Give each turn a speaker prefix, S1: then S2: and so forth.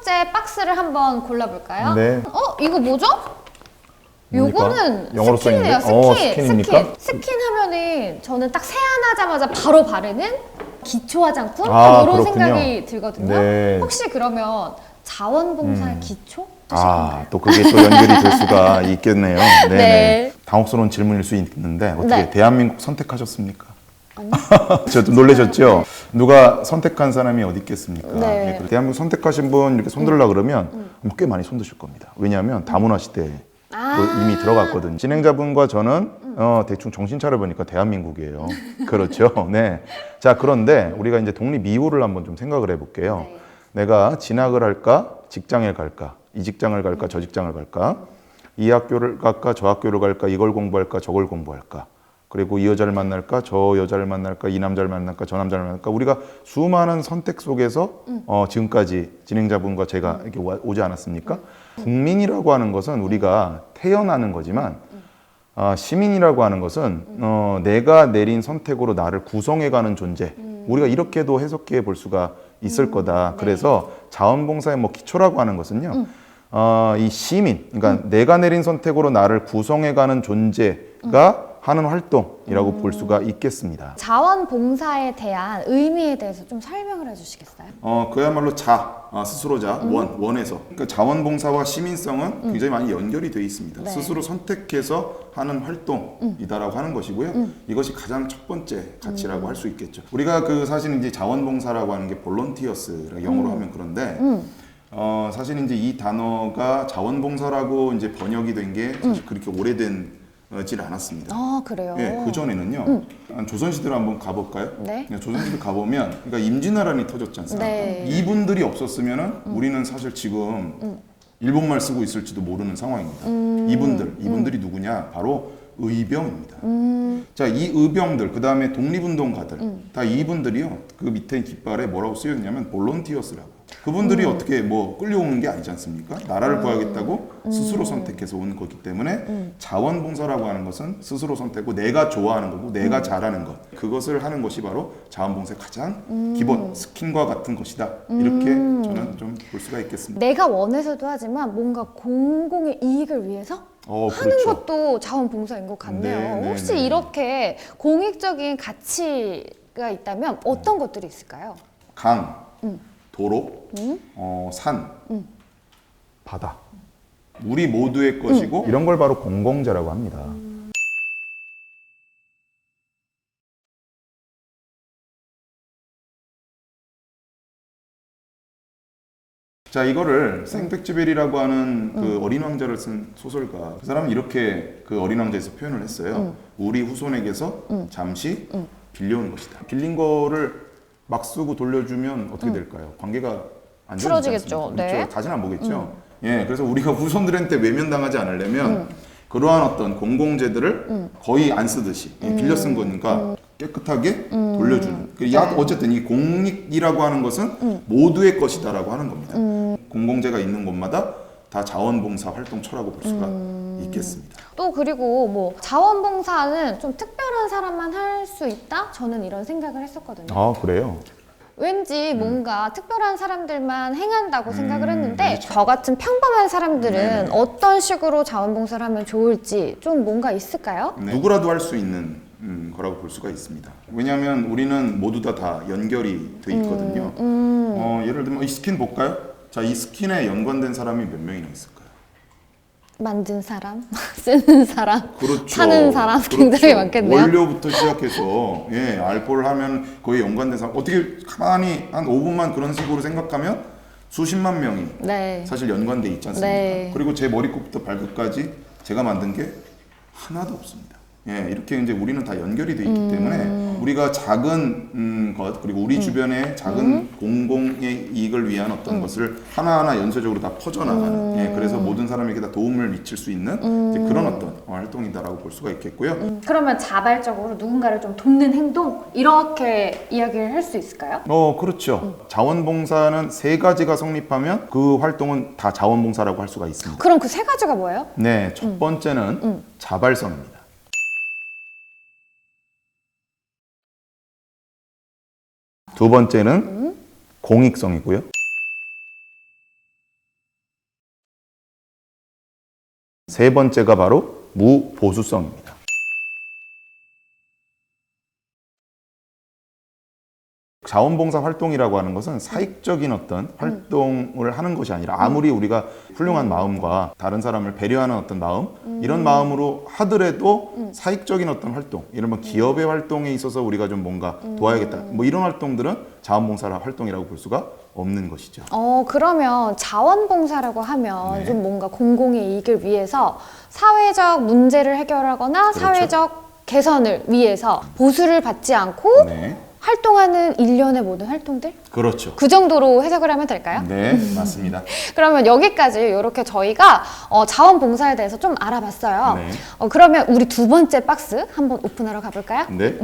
S1: 번째 박스를 한번 골라볼까요?
S2: 네.
S1: 이거 뭐죠?
S2: 뭡니까?
S1: 요거는
S2: 영어로
S1: 스킨이네요.
S2: 써있는데? 스킨입니까?
S1: 스킨 하면은 저는 딱 세안하자마자 바로 바르는 기초 화장품?
S2: 아,
S1: 이런
S2: 그렇군요.
S1: 생각이 들거든요.
S2: 네.
S1: 혹시 그러면 자원봉사의 기초?
S2: 또 그게 또 연결이 될 수가 있겠네요. 네네.
S1: 네.
S2: 당혹스러운 질문일 수 있는데 어떻게
S1: 네.
S2: 대한민국 선택하셨습니까?
S1: 아니요.
S2: 저 좀 놀라셨죠? 누가 선택한 사람이 어디 있겠습니까?
S1: 네.
S2: 예, 대한민국 선택하신 분 이렇게 손들라 그러면 꽤 많이 손드실 겁니다. 왜냐하면 다문화 시대에 이미 들어갔거든요. 진행자분과 저는 대충 정신 차려보니까 대한민국이에요. 그렇죠. 네. 자, 그런데 우리가 이제 독립 이후를 한번 좀 생각을 해볼게요.
S1: 네.
S2: 내가 진학을 할까? 직장에 갈까? 이 직장을 갈까? 저 직장을 갈까? 이 학교를 갈까? 저 학교를 갈까? 이걸 공부할까? 저걸 공부할까? 그리고 이 여자를 만날까? 저 여자를 만날까? 이 남자를 만날까? 저 남자를 만날까? 우리가 수많은 선택 속에서 지금까지 진행자분과 제가 이렇게 오지 않았습니까? 국민이라고 하는 것은 우리가 태어나는 거지만 시민이라고 하는 것은 내가 내린 선택으로 나를 구성해가는 존재. 우리가 이렇게도 해석해 볼 수가 있을 거다.
S1: 네.
S2: 그래서 자원봉사의 뭐 기초라고 하는 것은요. 이 시민, 그러니까 내가 내린 선택으로 나를 구성해가는 존재가 하는 활동이라고 볼 수가 있겠습니다.
S1: 자원봉사에 대한 의미에 대해서 좀 설명을 해주시겠어요?
S2: 그야말로 스스로자, 원에서. 그러니까 자원봉사와 시민성은 굉장히 많이 연결이 되어 있습니다.
S1: 네.
S2: 스스로 선택해서 하는 활동이다라고 하는 것이고요. 이것이 가장 첫 번째 가치라고 할 수 있겠죠. 우리가 사실 이제 자원봉사라고 하는 게 볼런티어스, 영어로 하면 그런데, 사실 이제 이 단어가 자원봉사라고 이제 번역이 된 게 사실 그렇게 오래된 질 않았습니다.
S1: 그래요?
S2: 예, 그전에는요. 조선시대로 한번 가볼까요?
S1: 네.
S2: 조선시대 가보면, 그러니까 임진왜란이 터졌지 않습니까?
S1: 네.
S2: 이분들이 없었으면은 우리는 사실 지금 일본말 쓰고 있을지도 모르는 상황입니다. 이분들이 누구냐? 바로 의병입니다. 자, 이 의병들, 그 다음에 독립운동가들, 다 이분들이요. 그 밑에 깃발에 뭐라고 쓰여 있냐면 볼런티어스라고. 그분들이 어떻게 뭐 끌려오는 게 아니지 않습니까? 나라를 구하겠다고 스스로 선택해서 온 거기 때문에 자원봉사라고 하는 것은 스스로 선택고 내가 좋아하는 거고 내가 잘하는 것, 그것을 하는 것이 바로 자원봉사의 가장 기본 스킨과 같은 것이다. 이렇게 저는 좀 볼 수가 있겠습니다.
S1: 내가 원해서도 하지만 뭔가 공공의 이익을 위해서 하는
S2: 그렇죠.
S1: 것도 자원봉사인 것 같네요.
S2: 네, 네,
S1: 혹시
S2: 네.
S1: 이렇게 공익적인 가치가 있다면 어떤 것들이 있을까요?
S2: 강, 도로, 산, 바다. 우리 모두의 것이고 이런 걸 바로 공공재라고 합니다. 자, 이거를 생백쥐벨이라고 하는 그 어린 왕자를 쓴 소설가, 그 사람은 이렇게 그 어린 왕자에서 표현을 했어요. 우리 후손에게서 잠시 빌려온 것이다. 빌린 거를 막 쓰고 돌려주면 어떻게 될까요? 관계가 안 좋아지지
S1: 틀어지겠죠.
S2: 않습니까?
S1: 네.
S2: 그렇죠. 다시는 안 보겠죠. 예, 그래서 우리가 후손들한테 외면당하지 않으려면 그러한 어떤 공공재들을 거의 안 쓰듯이 빌려 쓴 거니까 깨끗하게 돌려주는. 어쨌든 이 공익이라고 하는 것은 모두의 것이다라고 하는 겁니다. 공공재가 있는 곳마다 다 자원봉사 활동처라고 볼 수가 있겠습니다.
S1: 또 그리고 뭐 자원봉사는 좀 특별한 사람만 할 수 있다? 저는 이런 생각을 했었거든요.
S2: 아, 그래요?
S1: 왠지 뭔가 특별한 사람들만 행한다고 생각을 했는데
S2: 왠지
S1: 저 같은 평범한 사람들은
S2: 네네.
S1: 어떤 식으로 자원봉사를 하면 좋을지 좀 뭔가 있을까요?
S2: 누구라도 할 수 있는 거라고 볼 수가 있습니다. 왜냐하면 우리는 모두 다 연결이 돼 있거든요. 예를 들면 이 스킨 볼까요? 자, 이 스킨에 연관된 사람이 몇 명이나 있을까요?
S1: 만든 사람, 쓰는 사람,
S2: 그렇죠.
S1: 사는 사람 굉장히 많겠네요.
S2: 원료부터 시작해서 알코올 하면 거의 연관된 사람, 어떻게 가만히 한 5분만 그런 식으로 생각하면 수십만 명이
S1: 네.
S2: 사실 연관돼 있지 않습니까?
S1: 네.
S2: 그리고 제 머리끝부터 발끝까지 제가 만든 게 하나도 없습니다. 이렇게 이제 우리는 다 연결이 돼 있기 때문에 우리가 작은 것, 그리고 우리 주변의 작은 공공의 이익을 위한 어떤 것을 하나하나 연쇄적으로 다 퍼져나가는, 그래서 모든 사람에게 다 도움을 미칠 수 있는 이제 그런 어떤 활동이다라고 볼 수가 있겠고요.
S1: 그러면 자발적으로 누군가를 좀 돕는 행동 이렇게 이야기를 할 수 있을까요?
S2: 그렇죠. 자원봉사는 세 가지가 성립하면 그 활동은 다 자원봉사라고 할 수가 있습니다.
S1: 그럼 그 세 가지가 뭐예요?
S2: 네, 첫 번째는 자발성입니다. 두 번째는 공익성이고요. 세 번째가 바로 무보수성입니다. 자원봉사 활동이라고 하는 것은 사익적인 어떤 활동을 하는 것이 아니라 아무리 우리가 훌륭한 마음과 다른 사람을 배려하는 어떤 마음 이런 마음으로 하더라도 사익적인 어떤 활동 이런 기업의 활동에 있어서 우리가 좀 뭔가 도와야겠다 뭐 이런 활동들은 자원봉사 활동이라고 볼 수가 없는 것이죠.
S1: 그러면 자원봉사라고 하면
S2: 네.
S1: 좀 뭔가 공공의 이익을 위해서 사회적 문제를 해결하거나
S2: 그렇죠.
S1: 사회적 개선을 위해서 보수를 받지 않고
S2: 네,
S1: 활동하는 일련의 모든 활동들?
S2: 그렇죠.
S1: 그 정도로 해석을 하면 될까요?
S2: 네, 맞습니다.
S1: 그러면 여기까지 이렇게 저희가 자원봉사에 대해서 좀 알아봤어요.
S2: 네.
S1: 그러면 우리 두 번째 박스 한번 오픈하러 가볼까요?
S2: 네.